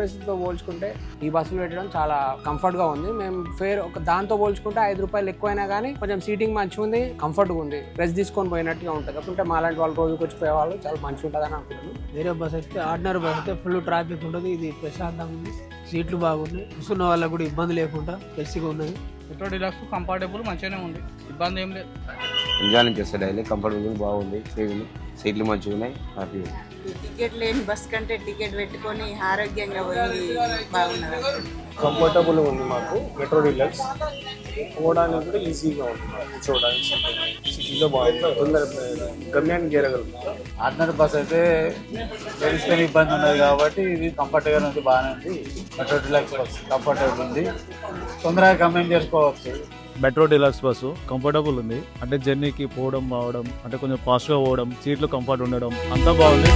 ఎక్స్ప్రెస్తో పోల్చుకుంటే ఈ బస్సులు పెట్టడం చాలా కంఫర్ట్గా ఉంది. మేము ఫేర్ ఒక దాంతో పోల్చుకుంటే 5 రూపాయలు ఎక్కువైనా కానీ కొంచెం సీటింగ్ మంచిగా ఉంది, కంఫర్ట్గా ఉంది, రెస్ట్ తీసుకొని పోయినట్టుగా ఉంటుంది. కాకుంటే మాలాంటి వాళ్ళు రోజుకి వచ్చిపోయే వాళ్ళు చాలా మంచిగా ఉంటుందని అనుకుంటున్నాను. వేరే బస్ అయితే ఆర్డినరీ బస్ అయితే ఫుల్ ట్రాఫిక్ ఉంటుంది. ఇది ప్రశాంతంగా ఉంది, సీట్లు బాగున్నాయి, కూర్చున్న వాళ్ళకు కూడా ఇబ్బంది లేకుండా ఫ్రెష్గా ఉన్నది. మెట్రో డిలక్స్ కంఫర్టబుల్ మంచిగానే ఉంది, ఇబ్బంది ఏం లేదు. ఎంజాయ్ చేస్తాడు డైలీ, కంఫర్టబుల్ బాగుంది, సీట్లు మంచిగా ఉన్నాయి, హ్యాపీ. టికెట్ లేని బస్ కంటే టికెట్ పెట్టుకొని ఆరోగ్యంగా పోయి బాగున్నారు. కంఫర్టబుల్ ఉంది మాకు మెట్రో డిలక్స్, పోవడానికి కూడా ఈజీగా ఉంది, కూర్చోవడానికి సిటీలో బాగుంది, తొందర గమ్యాన్ని చేరగలుగుతాం. ఆర్డినరీ బస్ అయితే తెలుసుకొని ఇబ్బంది ఉన్నది కాబట్టి ఇది కంఫర్ట్గా ఉంది, బాగానే ఉంది. మెట్రో డిలక్స్ బస్ కంఫర్టబుల్ ఉంది, తొందరగా గమ్యం చేసుకోవచ్చు. మెట్రో డిలక్స్ బస్సు కంఫర్టబుల్ ఉంది, అంటే జర్నీకి పోవడం రావడం అంటే కొంచెం ఫాస్ట్గా పోవడం, సీట్లు కంఫర్ట్ ఉండడం అంతా బాగుంది.